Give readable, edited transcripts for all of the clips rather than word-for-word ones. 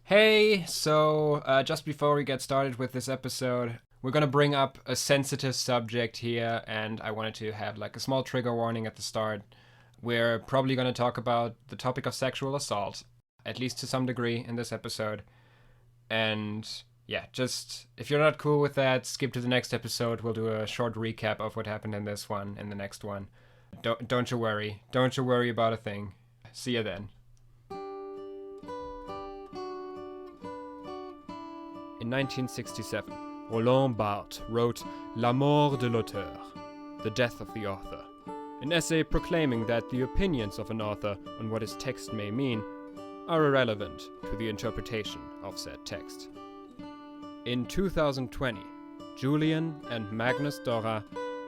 Hey, so just before we get started with this episode, we're going to bring up a sensitive subject here, and I wanted to have like a small trigger warning at the start. We're probably going to talk about the topic of sexual assault, at least to some degree in this episode. And yeah, just if you're not cool with that, skip to the next episode. We'll do a short recap of what happened in this one and the next one. Don't you worry. Don't you worry about a thing. See you then. In 1967, Roland Barthes wrote La mort de l'auteur, The Death of the Author, an essay proclaiming that the opinions of an author on what his text may mean are irrelevant to the interpretation of said text. In 2020, Julian and Magnus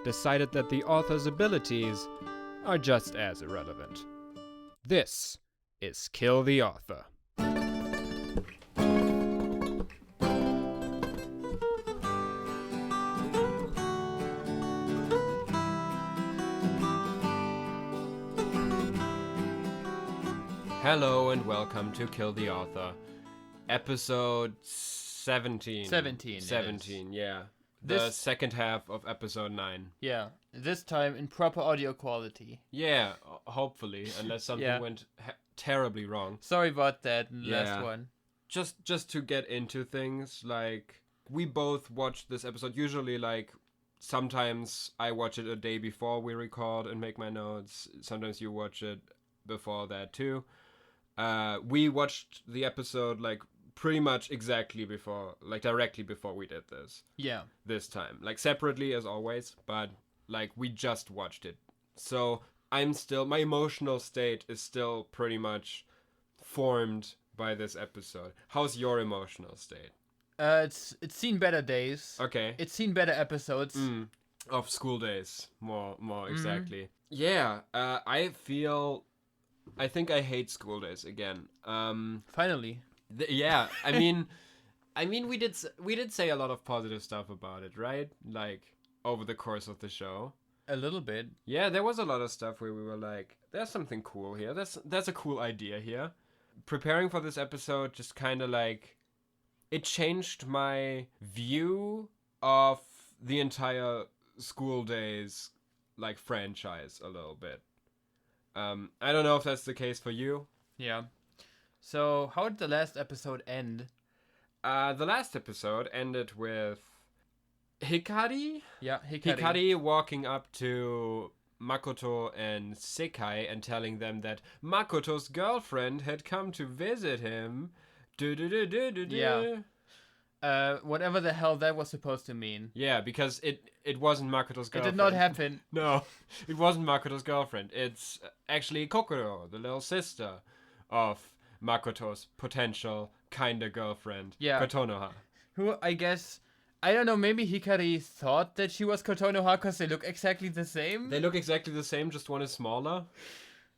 decided that the author's abilities are just as irrelevant. This is Kill the Author. Hello and welcome to Kill the Author, episode 17. 17, yeah. The second half of episode 9. Yeah, this time in proper audio quality. Yeah, hopefully, unless something went terribly wrong. Sorry about that last one. Just to get into things, like, we both watched this episode. Usually, like, sometimes I watch it a day before we record and make my notes. Sometimes you watch it before that too. We watched the episode like pretty much exactly before, like directly before we did this. Yeah. This time. Like separately as always, but like we just watched it. So my emotional state is still pretty much formed by this episode. How's your emotional state? It's seen better days. Okay. It's seen better episodes. Of school days, more exactly. Yeah, I think I hate school days again. Finally. I mean, we did say a lot of positive stuff about it, right? Like over the course of the show. A little bit. Yeah, there was a lot of stuff where we were like, "There's something cool here. That's a cool idea here." Preparing for this episode just kind of like it changed my view of the entire school days like franchise a little bit. I don't know if that's the case for you. Yeah. So, how did the last episode end? The last episode ended with Hikari? Yeah, Hikari. Hikari walking up to Makoto and Sekai and telling them that Makoto's girlfriend had come to visit him. Yeah. Whatever the hell that was supposed to mean. Yeah, because it wasn't Makoto's girlfriend. It did not happen. No, it wasn't Makoto's girlfriend. It's actually Kokoro, the little sister of Makoto's potential kinda girlfriend, Kotonoha. Who, I guess, I don't know, maybe Hikari thought that she was Kotonoha because they look exactly the same? They look exactly the same, just one is smaller,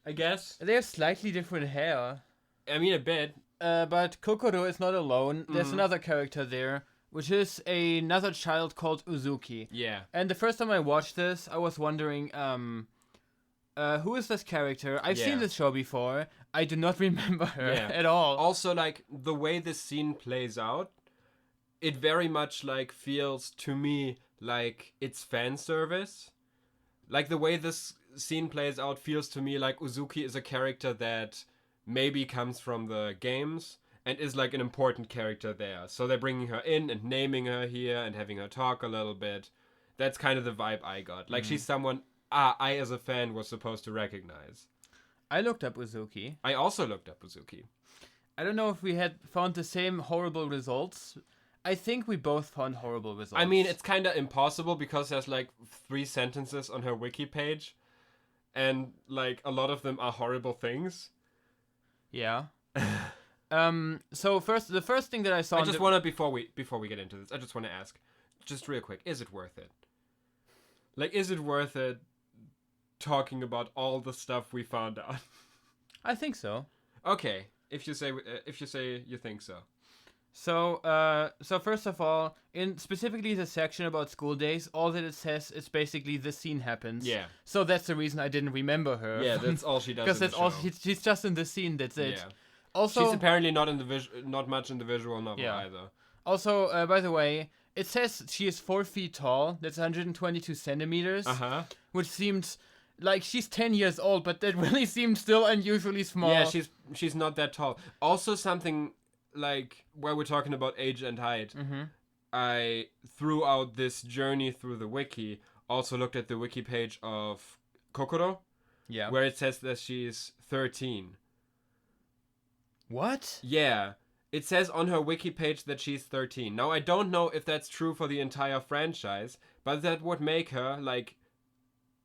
I guess. They have slightly different hair. I mean, a bit. But Kokoro is not alone. There's another character there, which is another child called Uzuki. Yeah. And the first time I watched this, I was wondering, who is this character? I've seen this show before. I do not remember her at all. Also, like, the way this scene plays out, it very much, like, feels to me like it's fan service. Like, the way this scene plays out feels to me like Uzuki is a character that maybe comes from the games and is like an important character there. So they're bringing her in and naming her here and having her talk a little bit. That's kind of the vibe I got. Like she's someone I as a fan was supposed to recognize. I looked up Uzuki. I also looked up Uzuki. I don't know if we had found the same horrible results. I think we both found horrible results. I mean, it's kind of impossible because there's like 3 sentences on her wiki page and like a lot of them are horrible things. Yeah. So the first thing that I saw. I just want to before we get into this, I just want to ask, just real quick, is it worth it? Like, is it worth it talking about all the stuff we found out? I think so. Okay, if you say you think so. So first of all, in specifically the section about school days, all that it says is basically this scene happens. Yeah. So that's the reason I didn't remember her. Yeah, that's all she does. Because that's all she's just in the scene. That's it. Also, she's apparently not much in the visual novel either. Also, by the way, it says she is 4 feet tall. That's 122 centimeters. Which seems like she's 10 years old, but that really seems still unusually small. Yeah, she's not that tall. Also, something like where we're talking about age and height. I, throughout this journey through the wiki, also looked at the wiki page of Kokoro. Yeah. Where it says that she's 13. What? Yeah. It says on her wiki page that she's 13. Now, I don't know if that's true for the entire franchise, but that would make her, like...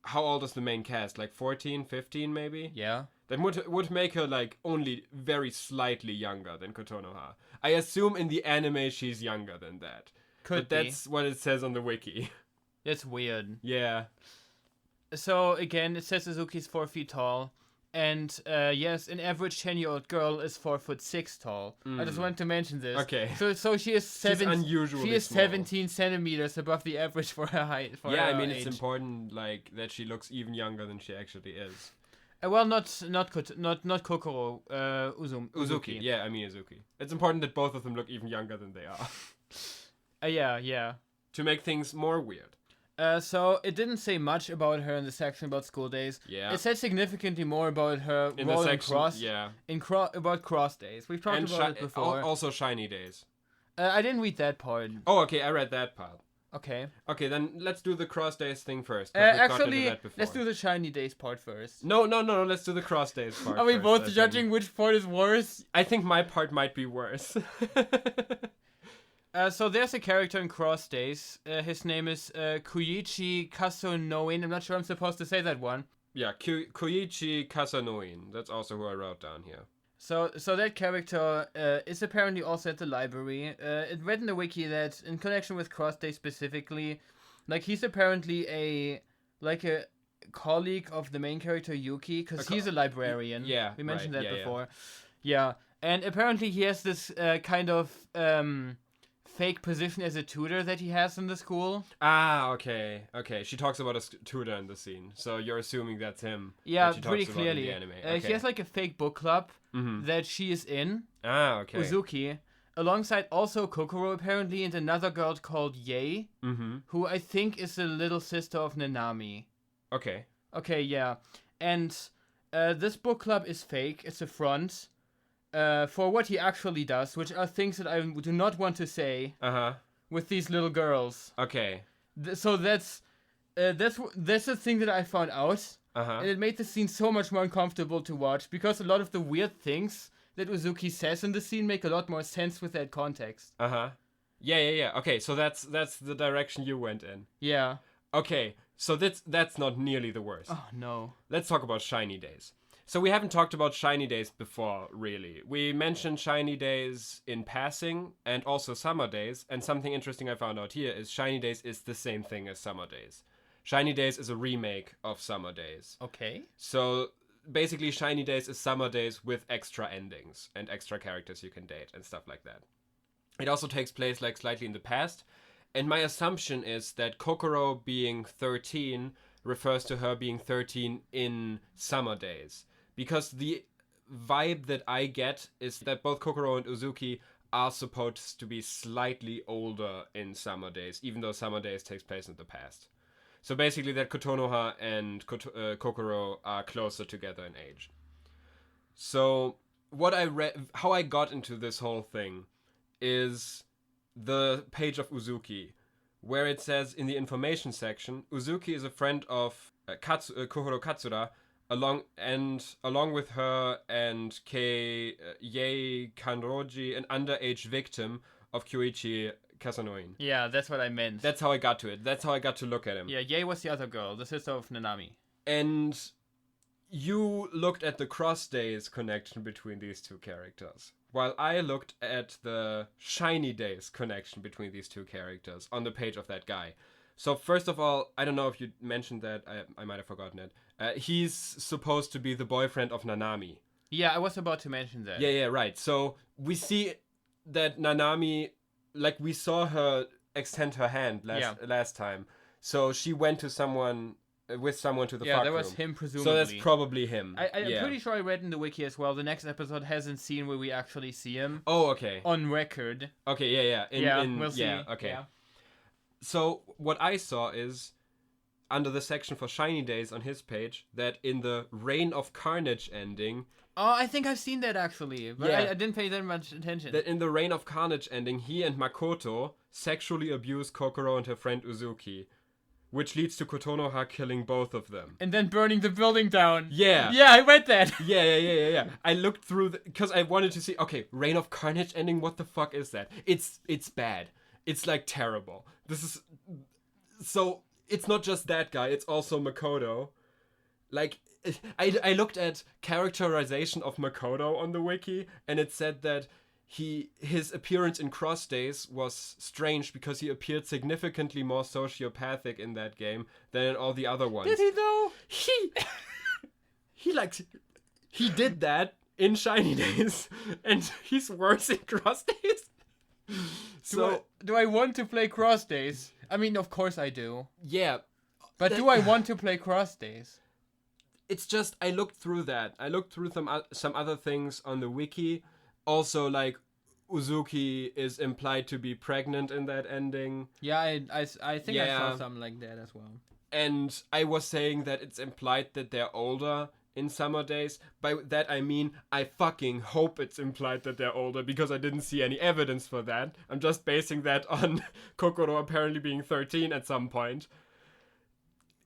How old is the main cast? Like 14, 15 maybe? Yeah. That would make her, like, only very slightly younger than Kotonoha. I assume in the anime she's younger than that. But that's what it says on the wiki. That's weird. Yeah. So, again, it says Uzuki's 4 feet tall. And, yes, an average 10-year-old girl is 4'6" tall. I just wanted to mention this. Okay. So she is She's unusually She is small. 17 centimeters above the average for her height. I mean, it's important, like, that she looks even younger than she actually is. Well, not Kokoro, Uzuki. Yeah, I mean Uzuki. It's important that both of them look even younger than they are. Yeah. To make things more weird. So it didn't say much about her in the section about school days. Yeah. It said significantly more about her in role the section, in cross. Yeah. About cross days. We've talked about it before. Also shiny days. I didn't read that part. Oh, okay. I read that part. Okay. Okay, then let's do the cross days thing first. Actually, let's do the shiny days part first. No. Let's do the cross days part. Are we first, both judging which part is worse? I think my part might be worse. So there's a character in Cross Days. His name is Koichi Kasanoin. I'm not sure I'm supposed to say that one. Yeah, Koichi Kasanoin. That's also who I wrote down here. So that character is apparently also at the library. It read in the wiki that in connection with Cross Days specifically, like he's apparently a colleague of the main character Yuki, because he's a librarian. Yeah, we mentioned that before. Yeah, and apparently he has this kind of fake position as a tutor that he has in the school. Ah, okay. She talks about a tutor in the scene, so you're assuming that's him. Yeah, pretty clearly. He has like a fake book club that she is in. Ah, okay. Uzuki, alongside also Kokoro apparently, and another girl called Yae, who I think is the little sister of Nanami. Okay. Okay, yeah, and this book club is fake. It's a front. For what he actually does, which are things that I do not want to say with these little girls. Okay. So that's the thing that I found out, and it made the scene so much more uncomfortable to watch, because a lot of the weird things that Uzuki says in the scene make a lot more sense with that context. Yeah. Okay, so that's the direction you went in. Yeah. Okay, so that's not nearly the worst. Oh no. Let's talk about shiny days. So we haven't talked about shiny days before, really. We mentioned shiny days in passing and also summer days. And something interesting I found out here is shiny days is the same thing as summer days. Shiny days is a remake of summer days. Okay. So basically shiny days is summer days with extra endings and extra characters you can date and stuff like that. It also takes place like slightly in the past. And my assumption is that Kokoro being 13 refers to her being 13 in summer days. Because the vibe that I get is that both Kokoro and Uzuki are supposed to be slightly older in summer days, even though summer days takes place in the past. So basically that Kotonoha and Kokoro are closer together in age. So what I read, how I got into this whole thing is the page of Uzuki, where it says in the information section, Uzuki is a friend of Kohoro Katsura, along with her and Yae Kanroji, an underage victim of Kyoichi Kasanoin. Yeah, that's what I meant. That's how I got to it. That's how I got to look at him. Yeah, Yae was the other girl, the sister of Nanami. And you looked at the cross days connection between these two characters, while I looked at the shiny days connection between these two characters on the page of that guy. So first of all, I don't know if you mentioned that, I might have forgotten it. He's supposed to be the boyfriend of Nanami. Yeah, I was about to mention that. Yeah, right. So we see that Nanami, like we saw her extend her hand last time. So she went to someone with someone to the Yeah, fuck that room. was him, presumably. So that's probably him. I'm pretty sure I read in the wiki as well, the next episode has a scene where we actually see him. Oh, okay. On record. Okay, We'll see. Yeah, okay. Yeah. So, what I saw is, under the section for Shiny Days on his page, that in the Reign of Carnage ending... Oh, I think I've seen that, actually. But Yeah. I didn't pay that much attention. That in the Reign of Carnage ending, he and Makoto sexually abuse Kokoro and her friend Uzuki, which leads to Kotonoha killing both of them. And then burning the building down. Yeah. Yeah, I read that. Yeah. I looked through because I wanted to see, okay, Reign of Carnage ending, what the fuck is that? It's bad. It's like terrible. This is... So, it's not just that guy, it's also Makoto. Like, I looked at characterization of Makoto on the wiki, and it said that his appearance in Cross Days was strange because he appeared significantly more sociopathic in that game than in all the other ones. Did he though? He did that in Shiny Days, and he's worse in Cross Days. So do I want to play Cross Days? I mean, of course I do. Yeah. But do I want to play Cross Days? It's just, I looked through that. I looked through some other things on the wiki. Also, like, Uzuki is implied to be pregnant in that ending. Yeah, I think I saw something like that as well. And I was saying that it's implied that they're older in Summer Days. By that I mean, I fucking hope it's implied that they're older, because I didn't see any evidence for that. I'm just basing that on Kokoro apparently being 13 at some point.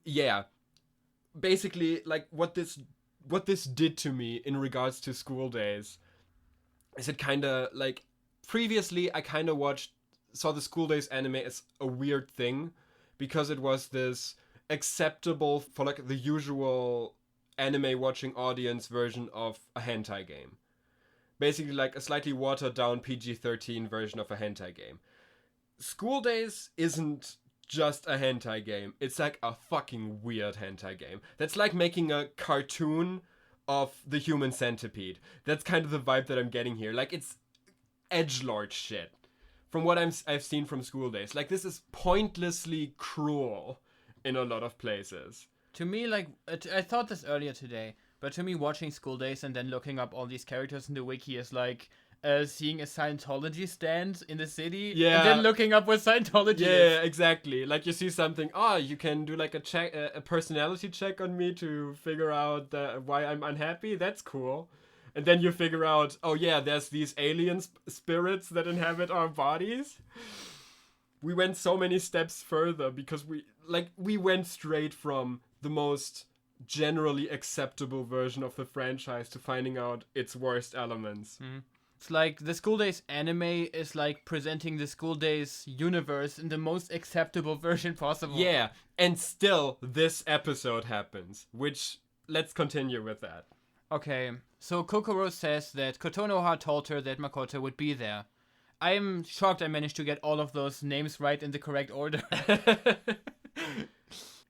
Yeah. Basically, like, what this did to me in regards to School Days is it kind of, like, previously I kind of saw the School Days anime as a weird thing, because it was this acceptable for, like, the usual anime watching audience version of a hentai game. Basically, like, a slightly watered down PG-13 version of a hentai game. School Days isn't just a hentai game. It's like a fucking weird hentai game. That's like making a cartoon of the Human Centipede. That's kind of the vibe that I'm getting here. Like, it's edgelord shit. From what I've seen from School Days. Like, this is pointlessly cruel in a lot of places. To me, like, I thought this earlier today, but to me, watching School Days and then looking up all these characters in the wiki is like seeing a Scientology stand in the city, and then looking up what Scientology is. Yeah, exactly. Like, you see something, you can do like a personality check on me to figure out why I'm unhappy. That's cool. And then you figure out, oh yeah, there's these alien spirits that inhabit our bodies. We went so many steps further because we went straight from the most generally acceptable version of the franchise to finding out its worst elements. Mm. It's like the School Days anime is like presenting the School Days universe in the most acceptable version possible. Yeah, and still this episode happens, which, let's continue with that. Okay, so Kokoro says that Kotonoha told her that Makoto would be there. I'm shocked I managed to get all of those names right in the correct order.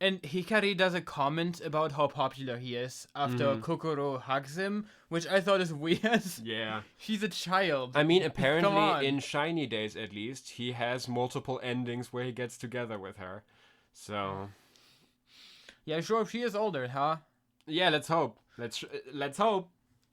And Hikari does a comment about how popular he is after Kokoro hugs him, which I thought is weird. Yeah. She's a child. I mean, apparently in Shiny Days at least, he has multiple endings where he gets together with her. So... Yeah, sure, she is older, huh? Yeah, let's hope. Let's hope.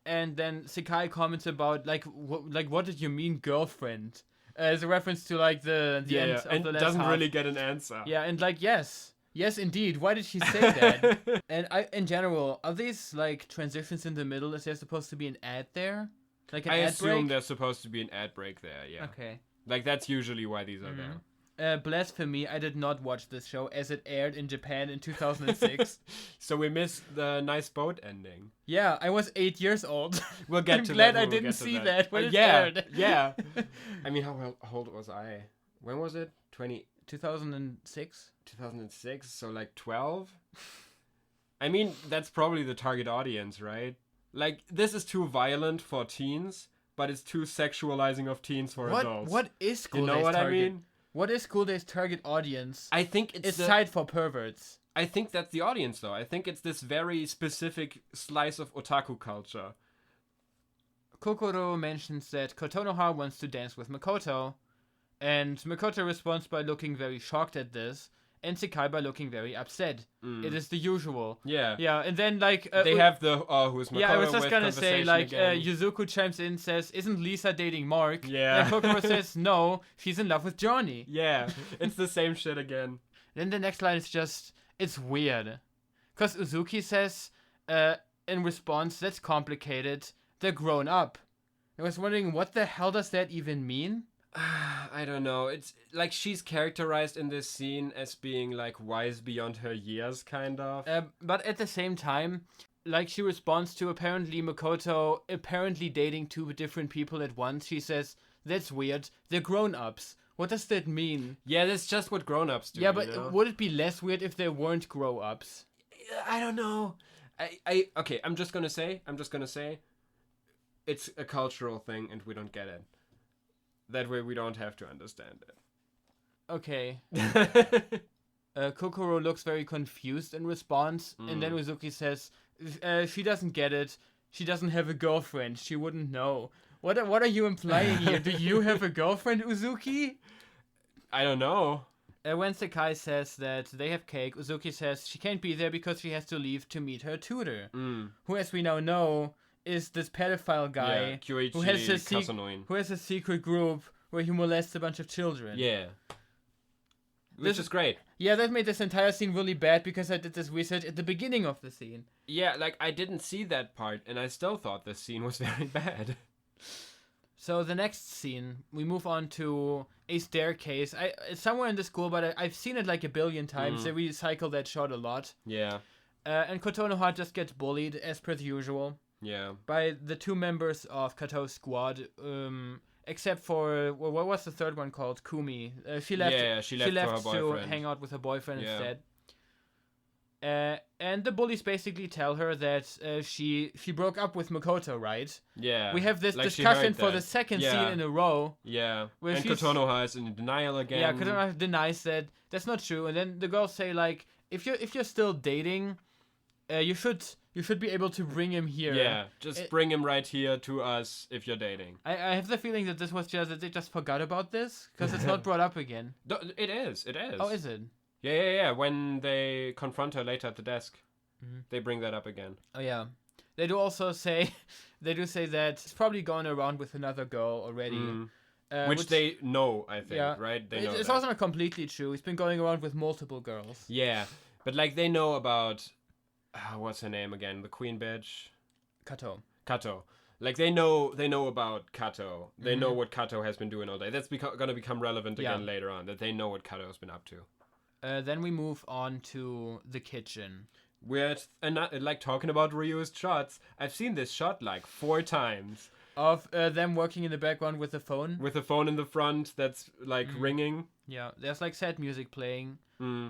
And then Sekai comments about, what did you mean, girlfriend? As a reference to, like, the end of and the last doesn't half. really get an answer. Yeah, and, like, yes. Yes, indeed. Why did she say that? And in general, are these, like, transitions in the middle? Is there supposed to be an ad there? Like an ad break? I assume there's supposed to be an ad break there, yeah. Okay. Like, that's usually why these are there. Blasphemy, I did not watch this show as it aired in Japan in 2006. So we missed the nice boat ending. Yeah, I was 8 years old. We'll get to that. I'm that. glad I didn't see that when it yeah, aired. Yeah. I mean, how old was I? When was it? 2006? 2006, so like 12? I mean, that's probably the target audience, right? Like, this is too violent for teens, but it's too sexualizing of teens for adults. What is School Days target? You know what target? I mean? What is School Days target audience? I think it's side for perverts. I think that's the audience, though. I think it's this very specific slice of otaku culture. Kokoro mentions that Kotonoha wants to dance with Makoto, and Makoto responds by looking very shocked at this, and Sekai by looking very upset. It is the usual. Yeah. Yeah, and then like They have the who's Makoto yeah, I was just with gonna say like again. Yuzuku chimes in, says, "Isn't Lisa dating Mark?" Yeah. And Kokoro says, "No, she's in love with Johnny." Yeah, it's the same shit again. Then the next line is just, it's weird, because Uzuki says in response, "That's complicated. They're grown up." I was wondering, what the hell does that even mean? I don't know. It's like she's characterized in this scene as being like wise beyond her years, kind of. But at the same time, like she responds to apparently Makoto apparently dating two different people at once. She says, "That's weird. They're grown-ups." What does that mean? Yeah, that's just what grown-ups do. Yeah, but would it be less weird if they weren't grown-ups? I don't know. Okay, I'm just gonna say, it's a cultural thing and we don't get it. That way we don't have to understand Okay. it. Kokoro looks very confused in response, and then Uzuki says, she doesn't get it. She doesn't have a girlfriend. She wouldn't know. What are you implying here? Do you have a girlfriend, Uzuki? I don't know. When Sakai says that they have cake, Uzuki says she can't be there because she has to leave to meet her tutor, who, as we now know, is this pedophile guy who has a secret group where he molests a bunch of children. Yeah. Which is great. Yeah, that made this entire scene really bad because I did this research at the beginning of the scene. Yeah, like I didn't see that part and I still thought this scene was very bad. So the next scene, we move on to a staircase. It's somewhere in the school, but I've seen it like a billion times. They recycle that shot a lot. Yeah. And Kotonoha just gets bullied, as per usual. Yeah. By the two members of Kato's squad, except for, well, what was the third one called? Kumi. She left. She left for her boyfriend. To hang out with her boyfriend instead. And the bullies basically tell her that she broke up with Makoto, right? Yeah. We have this discussion for the second scene in a row. Yeah. And Kotonoha is in denial again. Yeah, Kotonoha denies that that's not true. And then the girls say, like, if you're still dating, you should be able to bring him here. Yeah, bring him right here to us if you're dating. I have the feeling that this was that they just forgot about this because it's not brought up again. It is. Oh, is it? Yeah. When they confront her later at the desk, they bring that up again. Oh yeah, they do say that he's probably gone around with another girl already. Which they know, I think, right? They know it's also not completely true. He's been going around with multiple girls. Yeah, but like they know about what's her name again? The queen bitch. Kato. Like they know about Kato. They know what Kato has been doing all day. That's gonna become relevant again later on. That they know what Kato has been up to. Then we move on to the kitchen. We're like talking about reused shots. I've seen this shot like 4 times. Of them working in the background with the phone. With the phone in the front that's like ringing. Yeah, there's like sad music playing.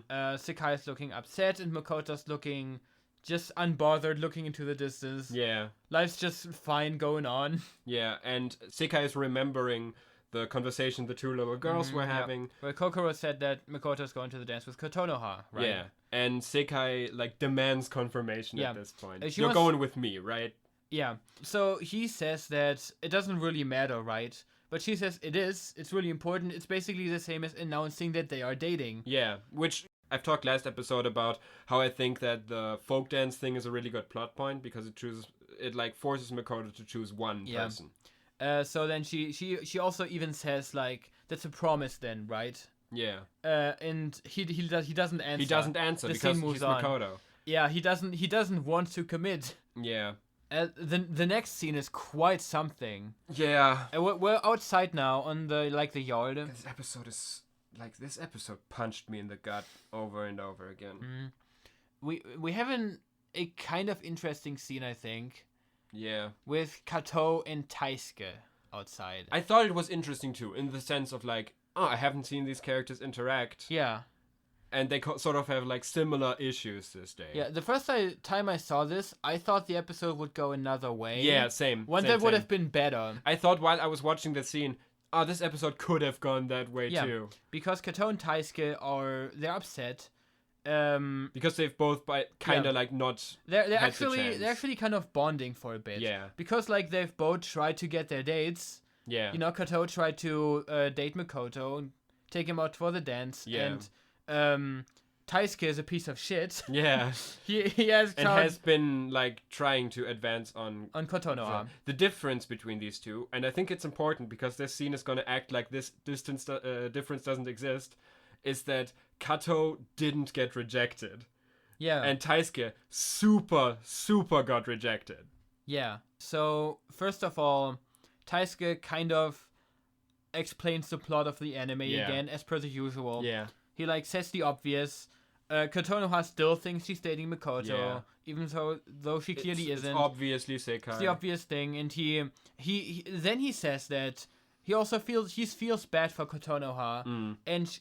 Sakai is looking upset and Makoto's looking just unbothered, looking into the distance. Yeah. Life's just fine going on. Yeah, and Sakai is remembering the conversation the two little girls were having. Yeah. Well, Kokoro said that Makoto's going to the dance with Kotonoha, right? Yeah, and Sakai like demands confirmation at this point. You're going with me, right? Yeah. So he says that it doesn't really matter, right? But she says it is. It's really important. It's basically the same as announcing that they are dating. Yeah, which I've talked last episode about how I think that the folk dance thing is a really good plot point because it like forces Makoto to choose one person. So then she also even says like that's a promise then, right? Yeah. And he doesn't answer. He doesn't answer because he's Makoto. Yeah, he doesn't want to commit. Yeah. The next scene is quite something. Yeah. We're outside now on the yard. This episode punched me in the gut over and over again. We have a kind of interesting scene, I think. Yeah. With Kato and Taisuke outside. I thought it was interesting too, in the sense of like, I haven't seen these characters interact. Yeah. And they sort of have like similar issues this day. Yeah, the first time I saw this, I thought the episode would go another way. Yeah, same. That would have been better. I thought while I was watching the scene, this episode could have gone that way too. Because Kato and Taisuke they're upset. Because they've both like not. They're actually kind of bonding for a bit. Yeah. Because like they've both tried to get their dates. Yeah. You know, Kato tried to date Makoto, take him out for the dance, and Taisuke is a piece of shit. Yeah. he has been like trying to advance on Kotonoha. the difference between these two, and I think it's important because this scene is going to act like this difference doesn't exist, is that Kato didn't get rejected. Yeah. And Taisuke super got rejected. Yeah. So, first of all, Taisuke kind of explains the plot of the anime again, as per the usual. Yeah. He, like, says the obvious. Kotonoha still thinks she's dating Makoto, even though she clearly isn't. It's obviously Sekai. It's the obvious thing, and he says that he also feels bad for Kotonoha, and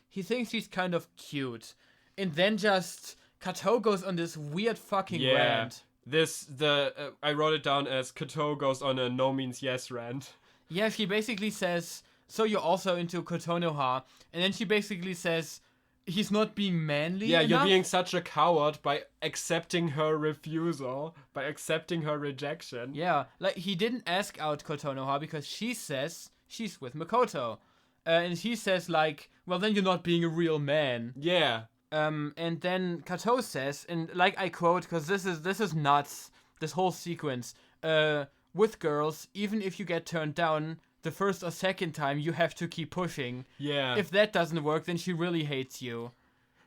he thinks she's kind of cute, and then just Kato goes on this weird fucking rant. I wrote it down as Kato goes on a no means yes rant. Yeah, she basically says, so you're also into Kotonoha, and then she basically says, he's not being manly enough. You're being such a coward by accepting her refusal, by accepting her rejection. Yeah, like, he didn't ask out Kotonoha because she says she's with Makoto. And he says, like, well, then you're not being a real man. Yeah. And then Kato says, and, like, I quote, because this is nuts, this whole sequence. With girls, even if you get turned down the first or second time, you have to keep pushing. Yeah. If that doesn't work, then she really hates you.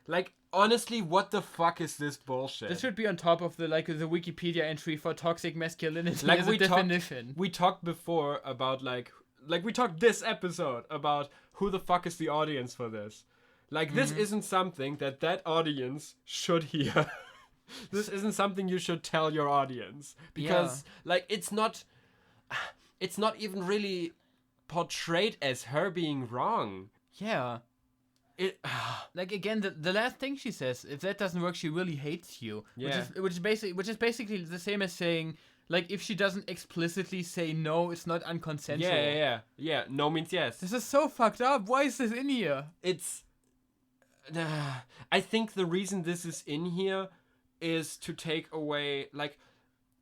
Like, honestly, what the fuck is this bullshit? This should be on top of the Wikipedia entry for toxic masculinity as a definition. We talked before about, like we talked this episode about who the fuck is the audience for this. Like, this isn't something that audience should hear. This isn't something you should tell your audience. Because, like, it's not even really portrayed as her being wrong. Yeah. Like, again, the last thing she says, if that doesn't work, she really hates you. Yeah. Which is basically the same as saying, like, if she doesn't explicitly say no, it's not unconsensual. Yeah. No means yes. This is so fucked up. Why is this in here? It's... I think the reason this is in here is to take away, like,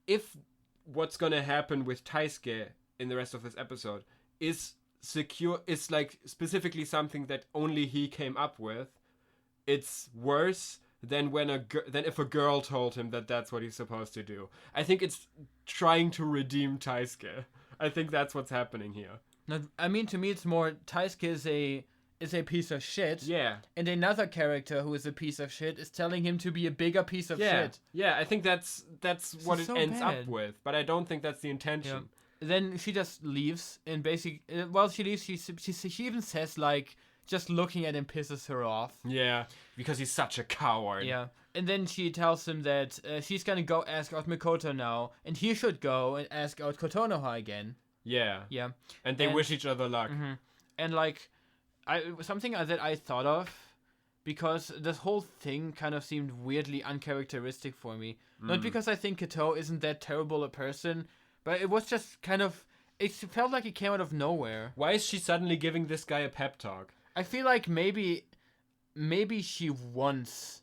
if what's gonna happen with Taisuke in the rest of this episode is like specifically something that only he came up with, it's worse than than if a girl told him that that's what he's supposed to do. I think it's trying to redeem Taisuke. I think that's what's happening here. No, I mean, to me, it's more Taisuke is a piece of shit. Yeah. And another character who is a piece of shit is telling him to be a bigger piece of shit. Yeah, I think that's what it ends up with, but I don't think that's the intention. Yeah. Then she just leaves, and while she leaves, she even says, like, just looking at him pisses her off. Yeah, because he's such a coward. Yeah. And then she tells him that she's gonna go ask out Makoto now, and he should go and ask out Kotonoha again. Yeah. Yeah. And they wish each other luck. Mm-hmm. And, like, something that I thought of, because this whole thing kind of seemed weirdly uncharacteristic for me. Not because I think Kato isn't that terrible a person, but it was just kind of... It felt like it came out of nowhere. Why is she suddenly giving this guy a pep talk? I feel like maybe she wants...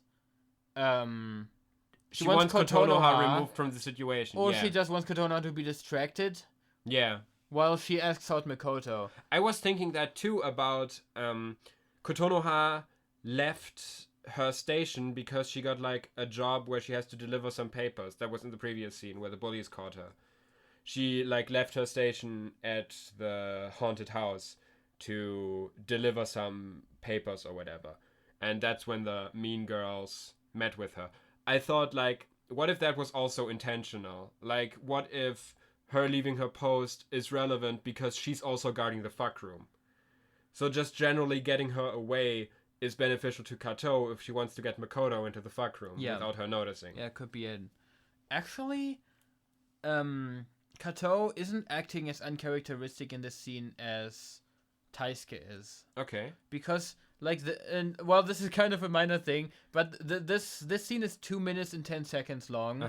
She wants Kotonoha removed from the situation. Or she just wants Kotonoha to be distracted. Yeah. While she asks out Makoto. I was thinking that too about Kotonoha left her station because she got, like, a job where she has to deliver some papers. That was in the previous scene where the bullies caught her. She, like, left her station at the haunted house to deliver some papers or whatever. And that's when the mean girls met with her. I thought, like, what if that was also intentional? Like, what if her leaving her post is relevant because she's also guarding the fuck room? So just generally getting her away is beneficial to Kato if she wants to get Makoto into the fuck room without her noticing. Yeah, it could be it. Actually, Kato isn't acting as uncharacteristic in this scene as Taisuke is. Okay. Because, like, this is kind of a minor thing, but this scene is 2 minutes and 10 seconds long.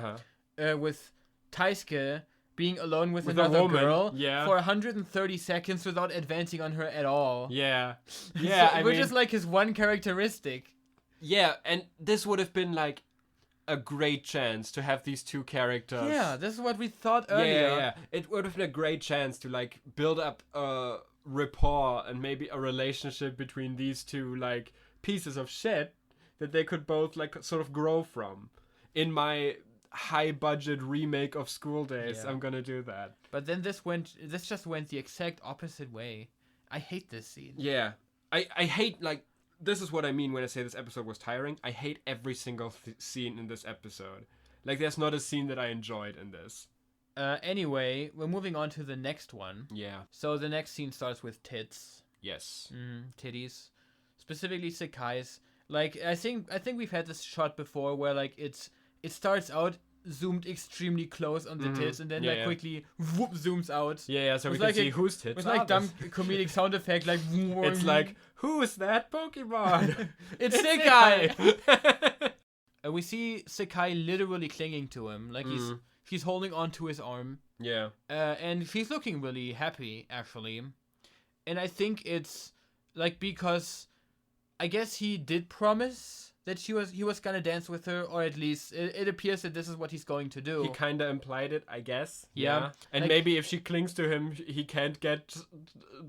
With Taisuke being alone with another girl for 130 seconds without advancing on her at all. Yeah. Yeah, which is, like, his one characteristic. Yeah, and this would have been, like, a great chance to have these two characters. Yeah, this is what we thought earlier. Yeah. It would have been a great chance to, like, build up a rapport and maybe a relationship between these two, like, pieces of shit that they could both like sort of grow from. In my high budget remake of School Days, I'm gonna do that. But then this just went the exact opposite way. I hate this scene. Yeah. I hate, like, this is what I mean when I say this episode was tiring. I hate every single scene in this episode. Like, there's not a scene that I enjoyed in this. Anyway, we're moving on to the next one. Yeah. So the next scene starts with tits. Yes. Titties. Specifically Sakai's. Like, I think we've had this shot before where, like, it starts out zoomed extremely close on the tits and then quickly whoop zooms out. Yeah, so we can see whose tits. It's like dumb comedic sound effect, like it's like, who's that Pokemon? It's Sakai. We see Sakai literally clinging to him, like he's holding on to his arm. Yeah. And she's looking really happy, actually. And I think it's like because I guess he did promise that he was gonna dance with her, or at least it appears that this is what he's going to do. He kind of implied it, I guess. Yeah. And like, maybe if she clings to him, he can't get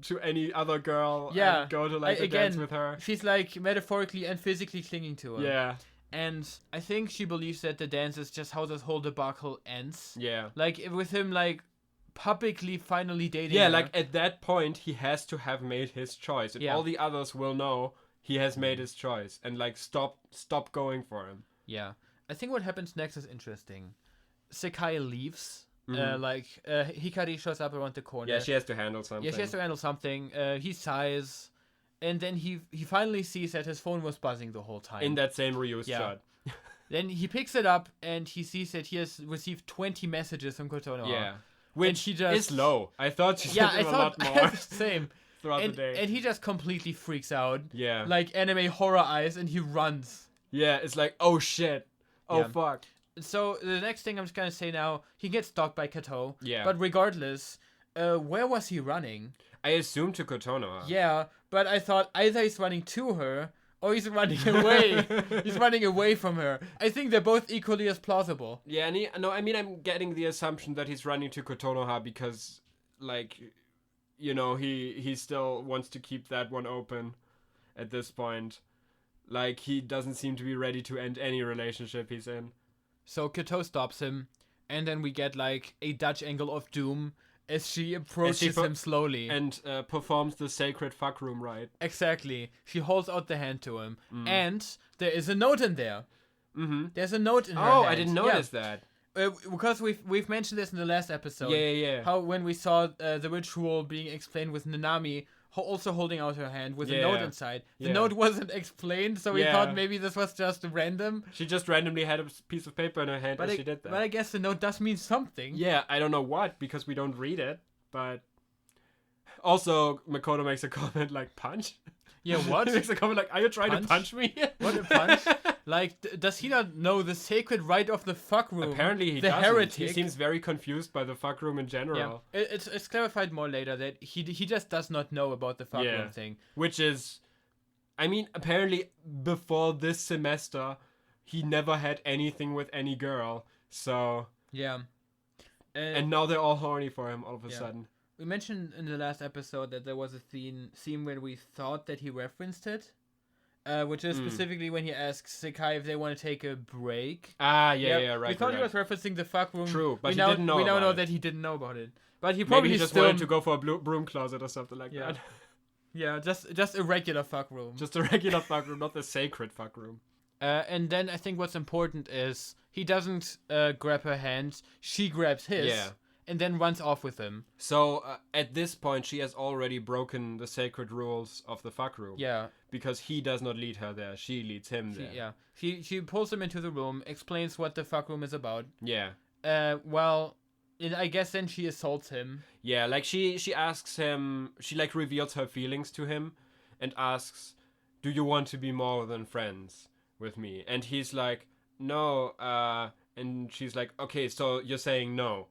to any other girl and go to like a dance with her. She's like metaphorically and physically clinging to him. Yeah. And I think she believes that the dance is just how this whole debacle ends. Yeah. Like with him like publicly finally dating Yeah, her. like at that point he has to have made his choice. And all the others will know he has made his choice and like stop going for him. Yeah. I think what happens next is interesting. Sakai leaves. Hikari shows up around the corner. Yeah, she has to handle something. He sighs. And then he finally sees that his phone was buzzing the whole time. In that same reused shot. Then he picks it up and he sees that he has received 20 messages from Kotonoha. Yeah. Which is low. I thought she sent him a lot more. Same. Throughout the day. And he just completely freaks out. Yeah. Like anime horror eyes, and he runs. Yeah, it's like, oh shit. Oh fuck. So the next thing I'm just gonna say now, he gets stalked by Kato. Yeah. But regardless, where was he running? I assumed to Kotonoha. Yeah, but I thought either he's running to her or he's running away. He's running away from her. I think they're both equally as plausible. Yeah, I'm getting the assumption that he's running to Kotonoha because, like, you know, he still wants to keep that one open at this point. Like, he doesn't seem to be ready to end any relationship he's in. So Kato stops him, and then we get, like, a Dutch angle of doom as she approaches him slowly. And performs the sacred fuck room rite. Exactly. She holds out the hand to him. And there is a note in there. Mm-hmm. There's a note in her hand. I didn't notice that. Because we've mentioned this in the last episode. Yeah. How when we saw the ritual being explained with Nanami also holding out her hand with a note inside. The note wasn't explained, so we thought maybe this was just random. She just randomly had a piece of paper in her hand as she did that. But I guess the note does mean something. Yeah, I don't know what, because we don't read it, but... Also, Makoto makes a comment like, punch? Yeah, what? He makes a comment like, are you trying to punch me? What a punch? Like, does he not know the sacred rite of the fuck room? Apparently he doesn't. Heretic. He seems very confused by the fuck room in general. Yeah. It's clarified more later that he just does not know about the fuck room thing. Which is, I mean, apparently before this semester, he never had anything with any girl. So... Yeah. And now they're all horny for him all of a sudden. We mentioned in the last episode that there was a scene where we thought that he referenced it. Which is specifically when he asks Sakai if they want to take a break. Right. We thought he was referencing the fuck room. True, but he didn't know. We now know it. that he didn't know about it. But he probably Maybe he just wanted to go for a broom closet or something like that. Yeah, just a regular fuck room. Just a regular fuck room, not the sacred fuck room. And then I think what's important is he doesn't grab her hand. She grabs his. Yeah. And then runs off with him. So, at this point, she has already broken the sacred rules of the fuck room. Yeah. Because he does not lead her there. She leads him there. She pulls him into the room, explains what the fuck room is about. Yeah. I guess then she assaults him. Yeah, like she asks him... She, like, reveals her feelings to him and asks, do you want to be more than friends with me? And he's like, no. And she's like, okay, so you're saying no.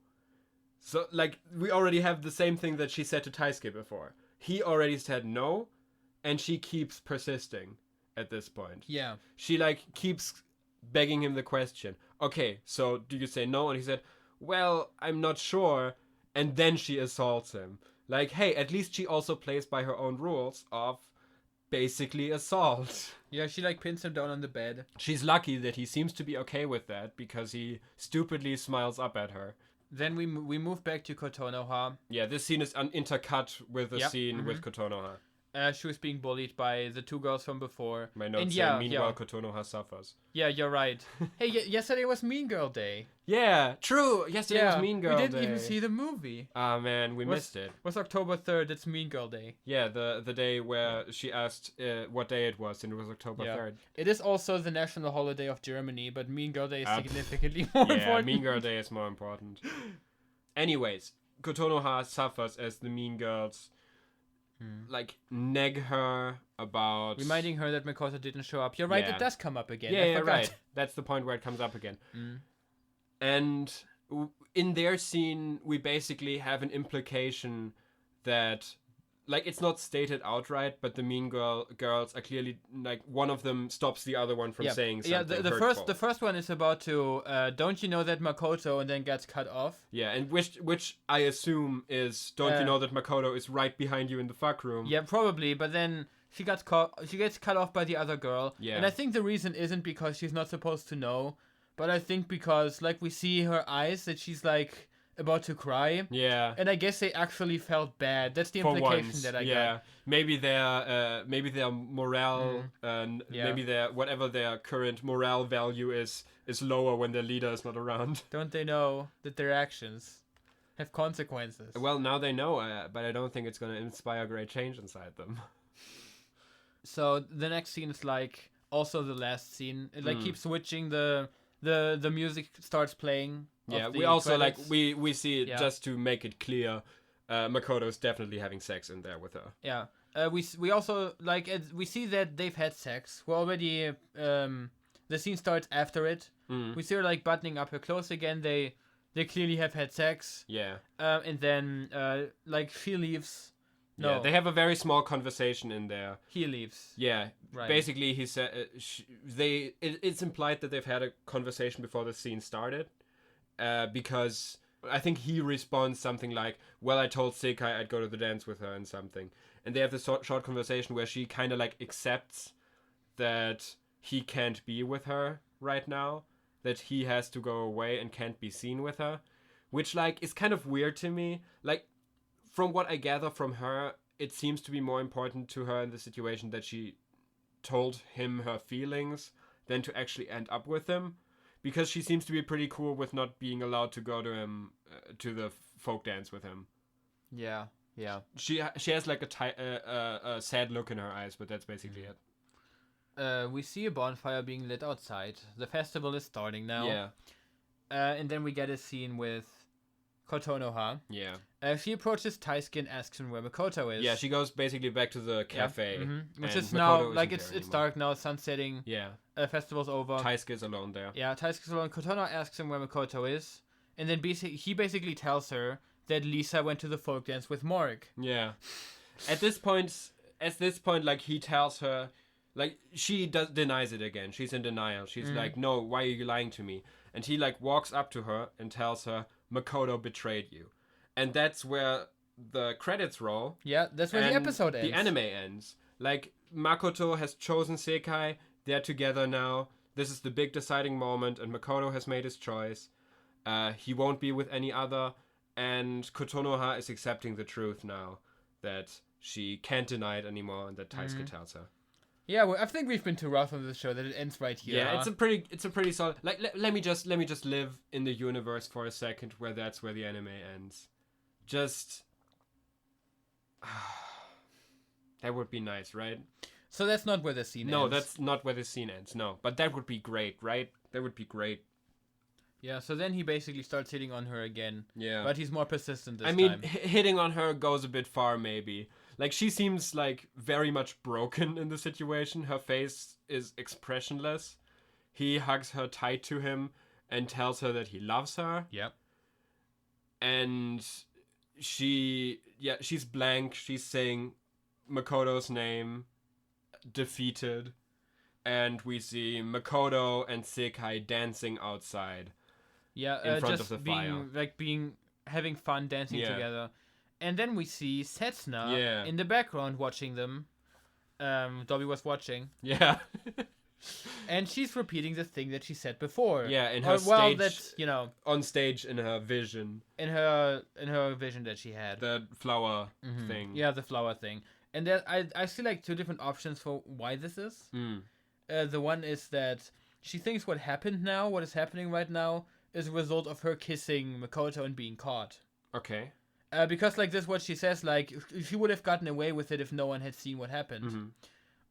So, like, we already have the same thing that she said to Taisuke before. He already said no, and she keeps persisting at this point. Yeah. She, like, keeps begging him the question. Okay, so do you say no? And he said, well, I'm not sure. And then she assaults him. Like, hey, at least she also plays by her own rules of basically assault. Yeah, she like pins him down on the bed. She's lucky that he seems to be okay with that because he stupidly smiles up at her. Then we move back to Kotonoha. Yeah, this scene is intercut with a scene with Kotonoha. She was being bullied by the two girls from before. My notes say, meanwhile, Kotonoha suffers. Yeah, you're right. Hey, yesterday was Mean Girl Day. Yeah, true. Yesterday was Mean Girl Day. We didn't even see the movie. Ah, man, we missed it. It was October 3rd. It's Mean Girl Day. Yeah, the day where she asked what day it was, and it was October 3rd. It is also the national holiday of Germany, but Mean Girl Day is significantly more important. Yeah, Mean Girl Day is more important. Anyways, Kotonoha suffers as the mean girls like nag her about reminding her that Makoto didn't show up. You're right, it does come up again. Yeah, right. That's the point where it comes up again. And in their scene, we basically have an implication that, like, it's not stated outright, but the mean girls are clearly, like, one of them stops the other one from saying something. Yeah, the first one is about to don't you know that Makoto, and then gets cut off. Yeah, and which I assume is don't you know that Makoto is right behind you in the fuck room. Yeah, probably, but then she gets cut off by the other girl. Yeah. And I think the reason isn't because she's not supposed to know, but I think because, like, we see her eyes that she's, like, about to cry. Yeah. And I guess they actually felt bad. That's the implication that I got. Yeah. Maybe their morale, maybe whatever their current morale value is lower when their leader is not around. Don't they know that their actions have consequences? Well, now they know, but I don't think it's going to inspire great change inside them. So the next scene is, like, also the last scene. It, like, keeps switching. The music starts playing. Yeah, we also credits. we see it just to make it clear. Makoto's definitely having sex in there with her. Yeah. We also we see that they've had sex. We're already the scene starts after it. We see her, like, buttoning up her clothes again. They clearly have had sex. Yeah. And then like, she leaves. No. Yeah, they have a very small conversation in there. He leaves. Yeah. Right. Basically, he said it's implied that they've had a conversation before the scene started. Because I think he responds something like, well, I told Sekai I'd go to the dance with her and something. And they have this short conversation where she kind of, like, accepts that he can't be with her right now, that he has to go away and can't be seen with her, which, like, is kind of weird to me. Like, from what I gather from her, it seems to be more important to her in the situation that she told him her feelings than to actually end up with him. Because she seems to be pretty cool with not being allowed to go to him to the folk dance with him. Yeah. She has, like, a sad look in her eyes, but that's basically it. We see a bonfire being lit outside. The festival is starting now. Yeah. And then we get a scene with Kotonoha. Yeah. She approaches Taisuke and asks him where Makoto is. Yeah, she goes basically back to the cafe. Yeah. Mm-hmm. Which is Makoto now, like, it's dark now, sun's setting. Yeah. Festival's over. Taisuke is alone there. Yeah, Taisuke's alone. Kotonoha asks him where Makoto is. And then he basically tells her that Lisa went to the folk dance with Morg. Yeah. At this point, like, he tells her, like, she denies it again. She's in denial. She's like, no, why are you lying to me? And he, like, walks up to her and tells her, Makoto betrayed you. And that's where the credits roll. Yeah, that's where the episode ends. The anime ends. Like, Makoto has chosen Sekai. They're together now. This is the big deciding moment, and Makoto has made his choice. He won't be with any other. And Kotonoha is accepting the truth now. That she can't deny it anymore, and that Taisuke tells her. Yeah, well, I think we've been too rough on this show that it ends right here. Yeah, it's a pretty solid. Like, let me just live in the universe for a second, where that's where the anime ends. Just that would be nice, right? So that's not where the scene ends. No, that's not where the scene ends. No, but that would be great, right? That would be great. Yeah. So then he basically starts hitting on her again. Yeah. But he's more persistent this time. I mean, hitting on her goes a bit far, maybe. Like, she seems, like, very much broken in the situation. Her face is expressionless. He hugs her tight to him and tells her that he loves her. Yep. And she's blank. She's saying Makoto's name, defeated. And we see Makoto and Sekai dancing outside. Yeah, in front of the fire. Having fun dancing together. And then we see Setsuna in the background watching them. Dobby was watching. Yeah. And she's repeating the thing that she said before. Yeah, in her well, stage, that, you know, on stage in her vision. in her vision that she had. The flower thing. Yeah, the flower thing. And then I see like two different options for why this is. The one is that she thinks what happened now, what is happening right now, is a result of her kissing Makoto and being caught. Okay. Because like this is what she says, like she would have gotten away with it if no one had seen what happened.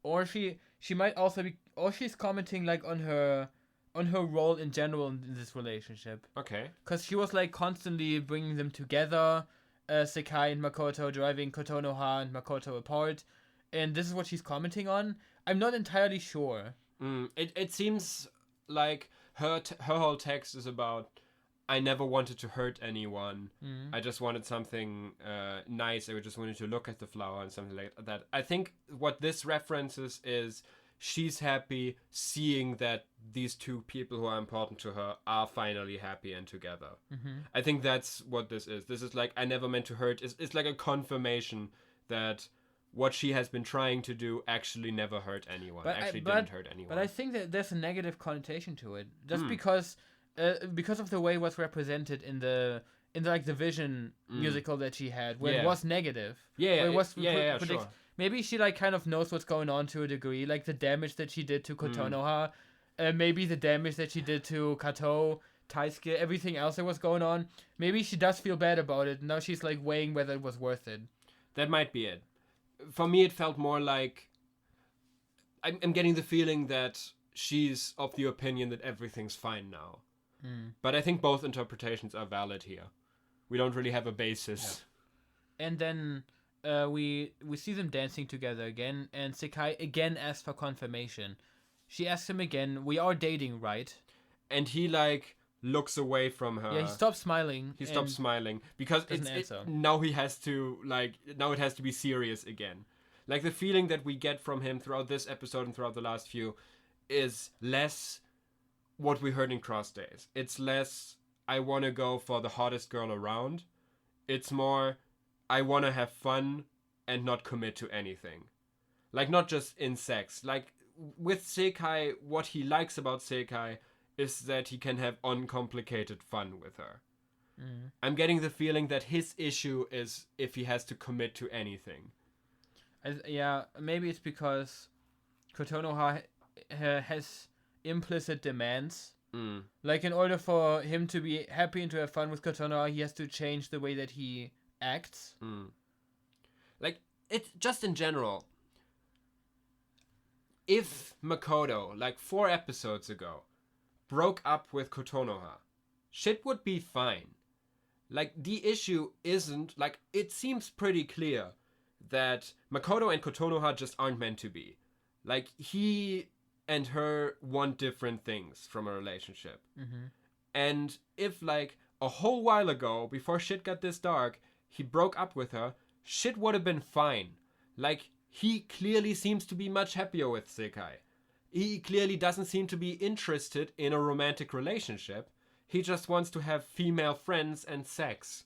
Or she might also be, or she's commenting like on her role in general in this relationship. Okay. Because she was like constantly bringing them together, Sekai and Makoto, driving Kotonoha and Makoto apart, and this is what she's commenting on. I'm not entirely sure. It seems like her whole text is about, I never wanted to hurt anyone. I just wanted something nice. I just wanted to look at the flower and something like that. I think what this references is she's happy seeing that these two people who are important to her are finally happy and together. I think that's what this is. This is like, I never meant to hurt. It's like a confirmation that what she has been trying to do actually never hurt anyone. Didn't hurt anyone. But I think that there's a negative connotation to it. Just because of the way it was represented in the like the Vision musical that she had, where it was negative. Sure. Maybe she like kind of knows what's going on to a degree, like the damage that she did to Kotonoha, maybe the damage that she did to Kato, Taisuke, everything else that was going on. Maybe she does feel bad about it. Now she's like weighing whether it was worth it. That might be it. For me, it felt more like I'm getting the feeling that she's of the opinion that everything's fine now. But I think both interpretations are valid here. We don't really have a basis. Yeah. And then we see them dancing together again, and Sekai again asks for confirmation. She asks him again, "We are dating, right?" And he like looks away from her. Yeah, he stops smiling. He stops smiling because now it has to be serious again. Like the feeling that we get from him throughout this episode and throughout the last few is less what we heard in Cross Days. It's less, I want to go for the hottest girl around. It's more, I want to have fun and not commit to anything. Like, not just in sex. Like, with Sekai, what he likes about Sekai is that he can have uncomplicated fun with her. I'm getting the feeling that his issue is if he has to commit to anything. Maybe it's because Kotonoha has implicit demands. Like, in order for him to be happy and to have fun with Kotonoha, he has to change the way that he acts. Like, it's just in general, if Makoto, like 4 episodes ago, broke up with Kotonoha, shit would be fine. Like, the issue isn't, like, it seems pretty clear that Makoto and Kotonoha just aren't meant to be. Like, he and her want different things from a relationship. And if, like, a whole while ago, before shit got this dark, he broke up with her, shit would have been fine. Like, he clearly seems to be much happier with Sekai. He clearly doesn't seem to be interested in a romantic relationship. He just wants to have female friends and sex.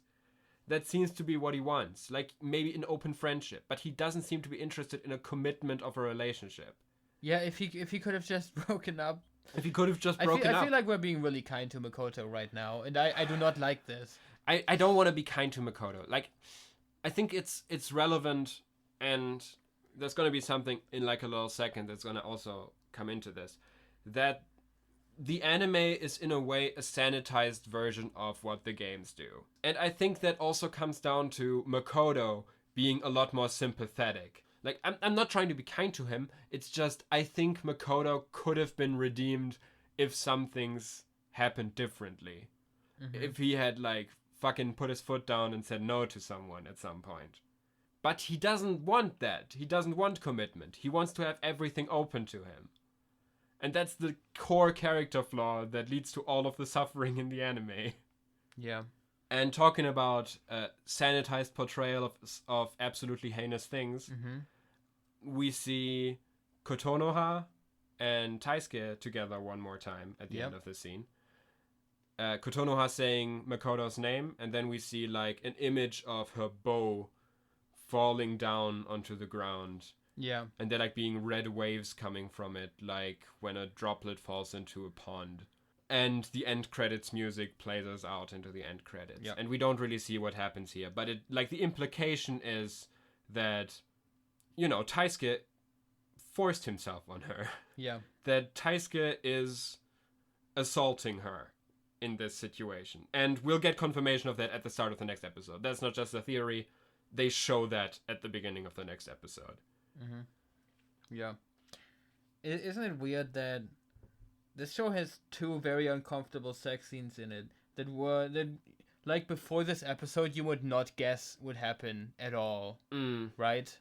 That seems to be what he wants. Like, maybe an open friendship. But he doesn't seem to be interested in a commitment of a relationship. Yeah, if he could have just broken up. If he could have just broken up. I feel like we're being really kind to Makoto right now. And I do not like this. I don't want to be kind to Makoto. Like, I think it's relevant, and there's going to be something in like a little second that's going to also come into this, that the anime is in a way a sanitized version of what the games do. And I think that also comes down to Makoto being a lot more sympathetic. Like, I'm not trying to be kind to him, it's just I think Makoto could have been redeemed if some things happened differently. If he had like fucking put his foot down and said no to someone at some point. But he doesn't want that. He doesn't want commitment. He wants to have everything open to him. And that's the core character flaw that leads to all of the suffering in the anime. Yeah. And talking about sanitized portrayal of absolutely heinous things, we see Kotonoha and Taisuke together one more time at the end of the scene. Kotonoha saying Makoto's name, and then we see like an image of her bow falling down onto the ground. Yeah. And there like being red waves coming from it, like when a droplet falls into a pond. And the end credits music plays us out into the end credits. Yeah. And we don't really see what happens here. But it like the implication is that, Taisuke forced himself on her. Yeah. That Taisuke is assaulting her in this situation. And we'll get confirmation of that at the start of the next episode. That's not just a theory. They show that at the beginning of the next episode. Mm-hmm. Yeah. Isn't it weird that this show has 2 very uncomfortable sex scenes in it that like before this episode you would not guess would happen at all, right?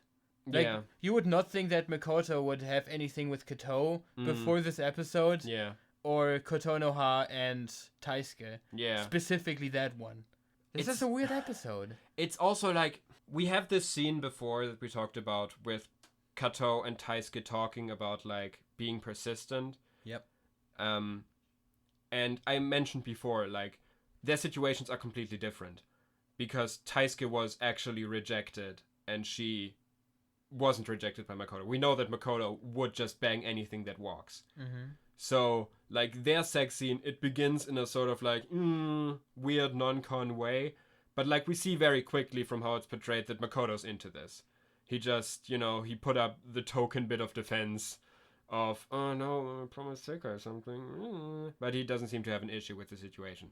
Like, yeah. You would not think that Makoto would have anything with Kato before this episode. Yeah. Or Kotonoha and Taisuke. Yeah. Specifically that one. This is a weird episode. It's also like, we have this scene before that we talked about with Kato and Taisuke talking about like being persistent. Yep. And I mentioned before, like, their situations are completely different. Because Taisuke was actually rejected and she wasn't rejected by Makoto. We know that Makoto would just bang anything that walks. Mm-hmm. So, like, their sex scene, it begins in a sort of, like, weird non-con way. But, like, we see very quickly from how it's portrayed that Makoto's into this. He just, he put up the token bit of defense of, oh, no, I promised Seika or something. But he doesn't seem to have an issue with the situation.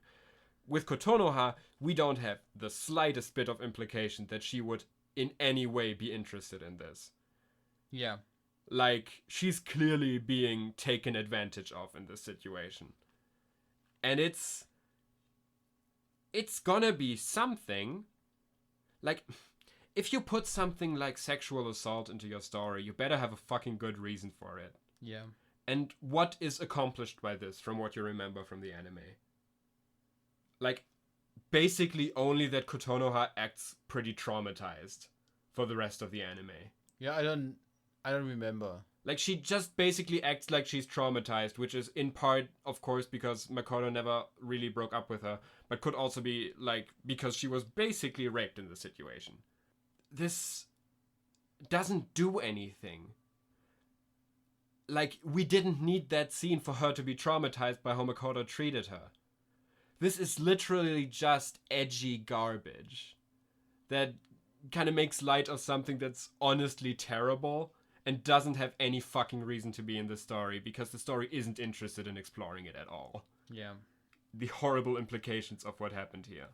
With Kotonoha, we don't have the slightest bit of implication that she would in any way be interested in this. Yeah. Like, she's clearly being taken advantage of in this situation. And it's gonna be something. Like, if you put something like sexual assault into your story, you better have a fucking good reason for it. Yeah. And what is accomplished by this, from what you remember from the anime? Like, basically only that Kotonoha acts pretty traumatized for the rest of the anime. Yeah, I don't remember. Like, she just basically acts like she's traumatized, which is in part, of course, because Makoto never really broke up with her, but could also be, like, because she was basically raped in the situation. This doesn't do anything. Like, we didn't need that scene for her to be traumatized by how Makoto treated her. This is literally just edgy garbage that kind of makes light of something that's honestly terrible and doesn't have any fucking reason to be in the story because the story isn't interested in exploring it at all. Yeah. The horrible implications of what happened here.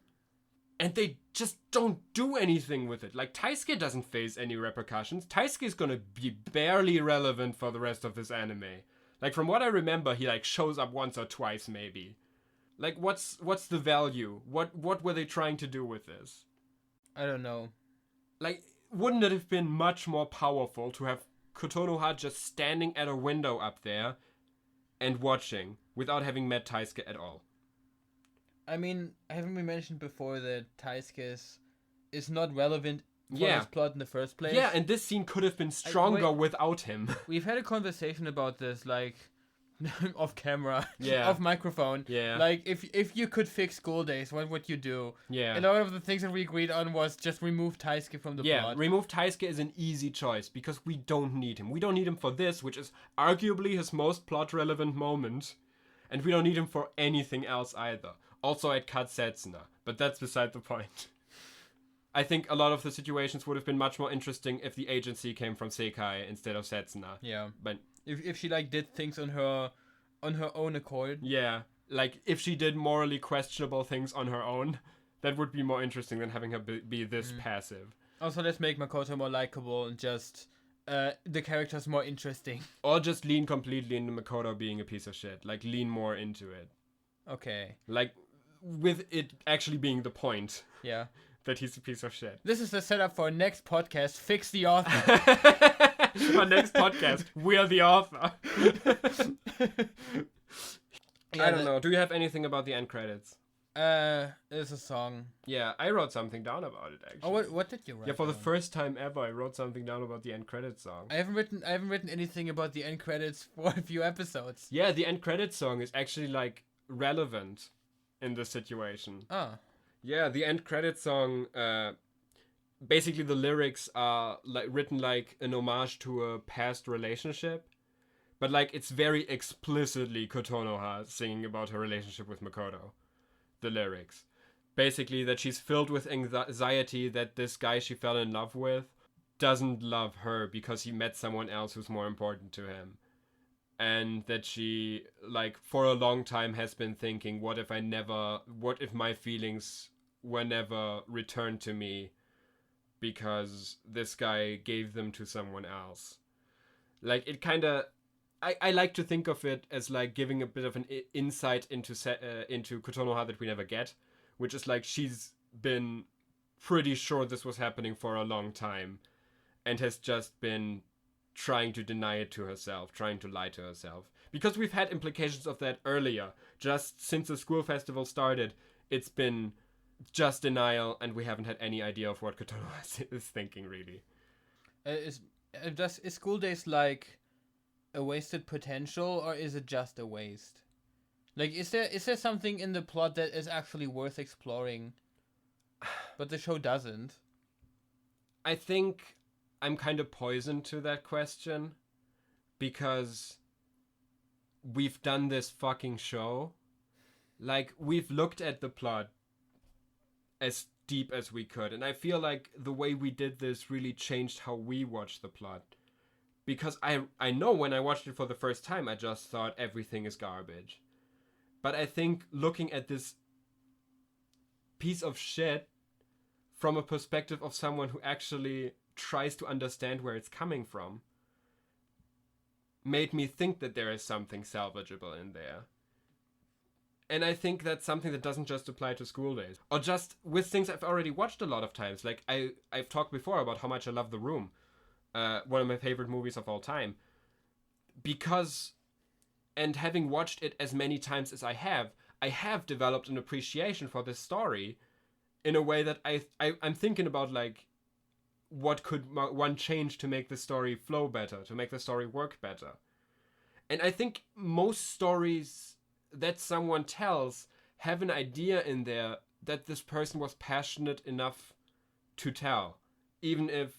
And they just don't do anything with it. Like, Taisuke doesn't face any repercussions. Taisuke's gonna be barely relevant for the rest of this anime. Like, from what I remember, he, like, shows up once or twice, maybe. Like, what's the value? What were they trying to do with this? I don't know. Like, wouldn't it have been much more powerful to have Kotonoha just standing at a window up there and watching without having met Taisuke at all? I mean, haven't we mentioned before that Taisuke is not relevant for his plot in the first place? Yeah, and this scene could have been stronger without him. We've had a conversation about this, like, off camera, yeah, off microphone. Yeah. Like, if you could fix school days, what would you do? Yeah. And all of the things that we agreed on was just remove Taisuke from the plot. Yeah, remove Taisuke is an easy choice because we don't need him. We don't need him for this, which is arguably his most plot-relevant moment. And we don't need him for anything else either. Also, I'd cut Setsuna, but that's beside the point. I think a lot of the situations would have been much more interesting if the agency came from Sekai instead of Setsuna. Yeah. But if she, like, did things on her own accord. Yeah. Like, if she did morally questionable things on her own, that would be more interesting than having her be this passive. Also, let's make Makoto more likable and just the characters more interesting. Or just lean completely into Makoto being a piece of shit. Like, lean more into it. Okay. Like, with it actually being the point. Yeah. That he's a piece of shit. This is the setup for our next podcast, Fix the Author. Our next podcast, we're the author. I don't know. Do you have anything about the end credits? It's a song. Yeah, I wrote something down about it, actually. Oh, what did you write? Yeah, for the first time ever, I wrote something down about the end credits song. I haven't written anything about the end credits for a few episodes. Yeah, the end credits song is actually, like, relevant in this situation. Ah. Yeah, the end credits song basically the lyrics are like written like an homage to a past relationship, but like it's very explicitly Kotonoha singing about her relationship with Makoto. The lyrics, basically that she's filled with anxiety that this guy she fell in love with doesn't love her because he met someone else who's more important to him, and that she like for a long time has been thinking, what if my feelings were never returned to me because this guy gave them to someone else. Like it kind of, I like to think of it as like giving a bit of an insight into Kotonoha that we never get, which is like she's been pretty sure this was happening for a long time and has just been trying to deny it to herself, trying to lie to herself. Because we've had implications of that earlier. Just since the school festival started, it's been just denial, and we haven't had any idea of what Kotonoha is thinking, really. Is School Days like a wasted potential, or is it just a waste? Like, is there something in the plot that is actually worth exploring, but the show doesn't? I think I'm kind of poisoned to that question, because we've done this fucking show. Like, we've looked at the plot as deep as we could, and I feel like the way we did this really changed how we watch the plot. Because I know when I watched it for the first time, I just thought everything is garbage. But I think looking at this piece of shit from a perspective of someone who actually tries to understand where it's coming from made me think that there is something salvageable in there. And I think that's something that doesn't just apply to School Days. Or just with things I've already watched a lot of times. Like, I've talked before about how much I love The Room. One of my favorite movies of all time. Because, and having watched it as many times as I have developed an appreciation for this story in a way that I'm thinking about, like, what could one change to make the story flow better, to make the story work better. And I think most stories that someone tells have an idea in there that this person was passionate enough to tell, even if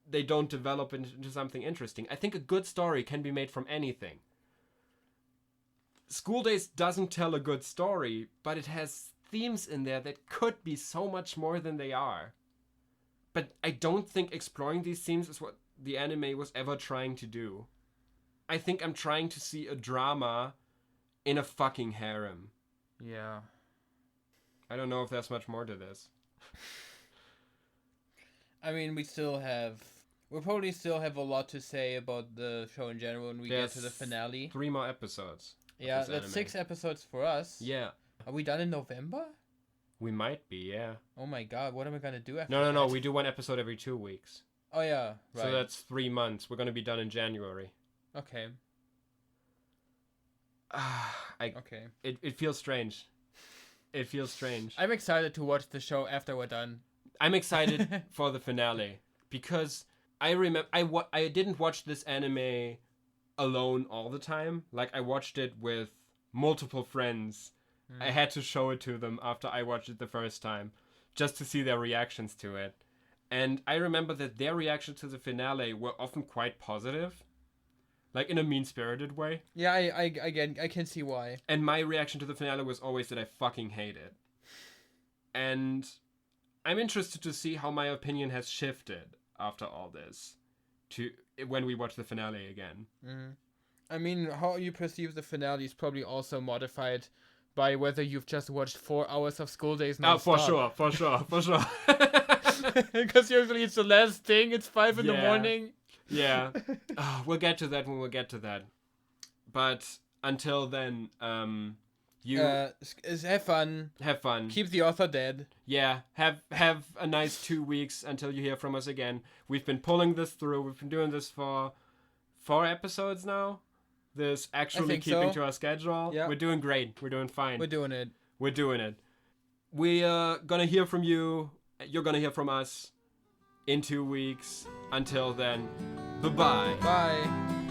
they don't develop it into something interesting. I think a good story can be made from anything. School Days doesn't tell a good story, but it has themes in there that could be so much more than they are. But I don't think exploring these themes is what the anime was ever trying to do. I think I'm trying to see a drama in a fucking harem. Yeah. I don't know if there's much more to this. I mean, we'll probably still have a lot to say about the show in general when we get to the finale. 3 more episodes. Yeah, that's 6 episodes for us. Yeah. Are we done in November? We might be, yeah. Oh my god, what am I gonna do after No, we do 1 episode every 2 weeks. Oh yeah, right. So that's 3 months. We're gonna be done in January. Okay. Okay. It feels strange. It feels strange. I'm excited to watch the show after we're done. I'm excited for the finale because I remember I didn't watch this anime alone all the time. Like, I watched it with multiple friends. I had to show it to them after I watched it the first time just to see their reactions to it. And I remember that their reactions to the finale were often quite positive. Like, in a mean-spirited way. Yeah, I can see why. And my reaction to the finale was always that I fucking hate it. And I'm interested to see how my opinion has shifted after all this to when we watch the finale again. Mm-hmm. I mean, how you perceive the finale is probably also modified by whether you've just watched 4 hours of School Days non-stop. For sure. Because usually it's the last thing, it's 5 in the morning. Yeah. We'll get to that when we get to that. But until then, have fun. Have fun. Keep the author dead. Yeah. Have a nice 2 weeks until you hear from us again. We've been pulling this through. We've been doing this for 4 episodes now. This actually keeping to our schedule. Yeah. We're doing great. We're doing fine. We're doing it. We're gonna hear from you. You're gonna hear from us in 2 weeks. Until then, bye-bye. Bye.